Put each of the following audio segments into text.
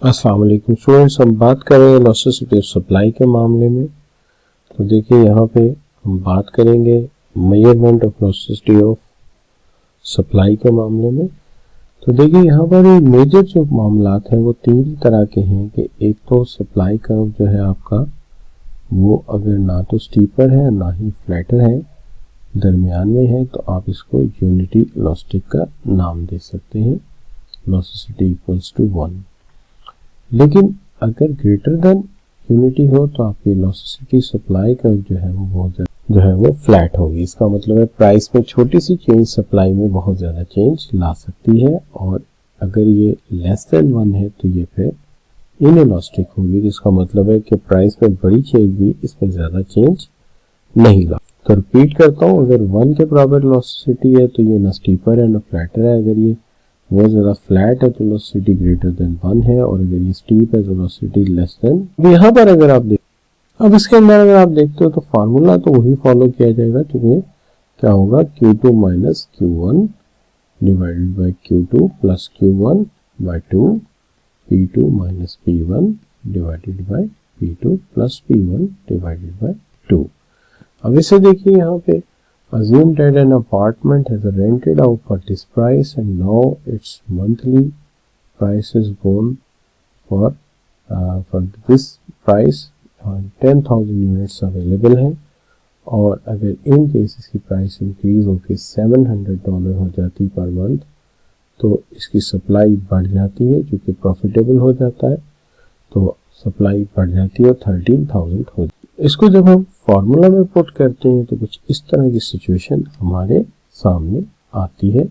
अस्सलाम वालेकुम स्टूडेंट्स, हम बात कर रहे हैं इलास्टिसिटी ऑफ सप्लाई के मामले में। तो देखिए यहाँ पे हम बात करेंगे measurement of elasticity of supply के मामले में। तो देखिए यहाँ पर मेजर जो मामलात हैं वो तीन तरह के हैं कि एक तो सप्लाई कर्व जो है आपका वो अगर ना तो स्टीपर है ना ही फ्लैटर है, दरमियान में है, तो आप इसको यूनिटी इलास्टिक का नाम दे सकते हैं, इलास्टिसिटी इक्वल्स टू 1। लेकिन अगर ग्रेटर देन यूनिटी हो तो आपकी इलास्टिसिटी सप्लाई कर्व जो है वो बहुत ज़्यादा जो है वो फ्लैट होगी। इसका मतलब है प्राइस में छोटी सी चेंज सप्लाई में बहुत ज़्यादा चेंज ला सकती है, और अगर ये लेस देन 1 है तो ये फिर इन इलास्टिक होगी, जिसका मतलब है कि प्राइस में बड़ी चेंज भी इसमें ज़्यादा चेंज नहीं ला। तो रिपीट करता हूँ, अगर 1 के बराबर इलास्टिसिटी है तो ये ना स्टीपर है ना फ्लैटर है। अगर ये बहुत ज़्यादा फ्लैट है तो वेलोसिटी ग्रेटर देन 1 है, और अगर ये स्टीप है तो वेलोसिटी लेस देन। यहाँ पर अगर आप अब इसके अंदर अगर आप देखते हो तो फार्मूला तो वही फॉलो किया जाएगा, क्योंकि क्या होगा Q2 minus Q1 divided by Q2 plus Q1 by 2, P2 minus P1 divided by P2 plus P1 divided by 2। अब इसे देखिए यहाँ पे assume that an apartment has rented out for this price and now its monthly price is gone for this price 10,000 units available हैं, और अगर in case इसकी price increase होकर $700 हो जाती पर मंथ तो इसकी सप्लाई बढ़ जाती है, जो कि प्रॉफिटेबल हो जाता है, तो सप्लाई बढ़ जाती है और 13,000 हो जाती है। इसको जब हम फॉर्मूला में पुट करते हैं तो कुछ इस तरह की सिचुएशन हमारे सामने आती है।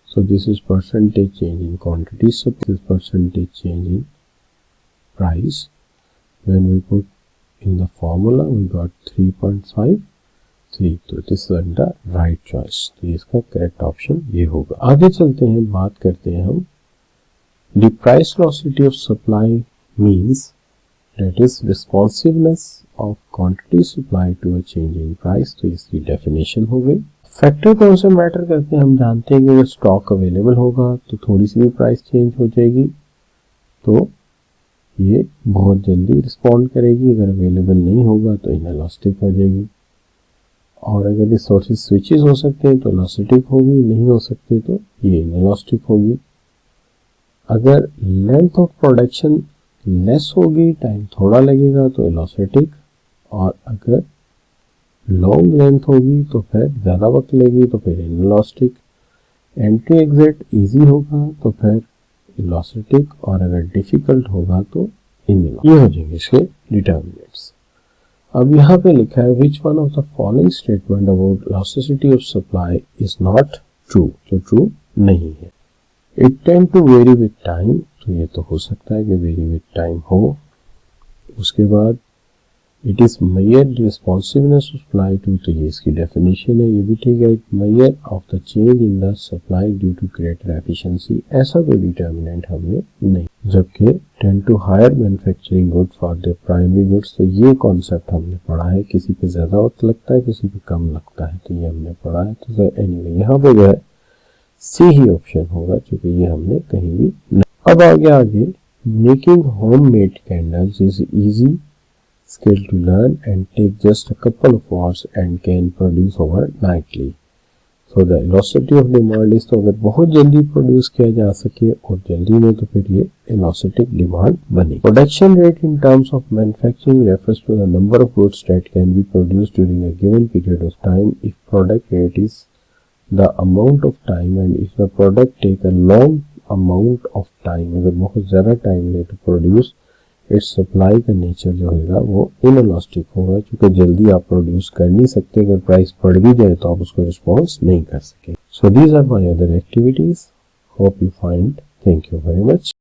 So this is percentage change in quantity, so this is percentage change in price. When we put in the formula we got 3.53, तो this is the right choice. तो इसका करेक्ट ऑप्शन ये होगा। आगे चलते हैं, बात करते हैं हम the price velocity of supply means that is responsiveness of quantity supply to a change in price। तो इसकी डेफिनेशन हो गई। फैक्टर कौन से मैटर करते हैं, हम जानते हैं कि अगर स्टॉक अवेलेबल होगा तो थोड़ी सी भी प्राइस चेंज हो जाएगी तो ये बहुत जल्दी रिस्पॉन्ड करेगी, अगर अवेलेबल नहीं होगा तो इनइलास्टिक हो जाएगी, और अगर रिसोर्सेज स्विचेस हो सकते हैं तो इलास्टिक होगी, नहीं हो सकते तो ये इनइलास्टिक होगी। अगर लेंथ ऑफ प्रोडक्शन लेस होगी, टाइम थोड़ा लगेगा तो इलास्टिक, और अगर लॉन्ग लेंथ होगी तो फिर ज़्यादा वक्त लेगी तो फिर इनइलास्टिक। एंट्री एग्जिट इजी होगा तो फिर इलास्टिक, और अगर डिफिकल्ट होगा तो इनइलास्टिक। ये हो जाएंगे इसके डिटर्मिनेंट्स। अब यहाँ पे लिखा है which one of the following statement about elasticity of supply is not true, जो ट्रू नहीं है। It tend to vary with time, तो ये तो हो सकता है कि वेरी विद टाइम हो। उसके बाद it is measure responsiveness of supply to, तो ये इसकी डेफिनेशन है, ये भी ठीक है। It measure of the change in the supply due to greater efficiency, ऐसा कोई डिटर्मिनेंट हमने नहीं। जबकि tend to higher manufacturing good for the primary goods, तो ये कॉन्सेप्ट हमने पढ़ा है, किसी पे ज्यादा वक्त लगता है किसी पे कम लगता है, तो ये हमने पढ़ा है। तो एनीवे यहाँ पे जो है सी ही ऑप्शन होगा, क्योंकि ये हमने कहीं भी नहीं। अब आगे making homemade candles is easy skill to learn and take just a couple of hours and can produce over nightly. So the elasticity of demand is, तो अगर बहुत जल्दी प्रोड्यूस किया जा सके और जल्दी में, तो फिर ये इलास्टिक डिमांड बनेगी। Production rate in terms of manufacturing refers to the number of goods that can be produced during a given period of time. If product rate is the amount of time and if the product take a long amount of time, अगर बहुत ज़्यादा time ले तो produce, it's supply का nature जो होगा वो inelastic होगा, क्योंकि जल्दी आप प्रोड्यूस कर नहीं सकते, अगर प्राइस बढ़ भी जाए तो आप उसको रिस्पॉन्स नहीं कर सकें। So these are my other activities, hope you find. Thank you very much.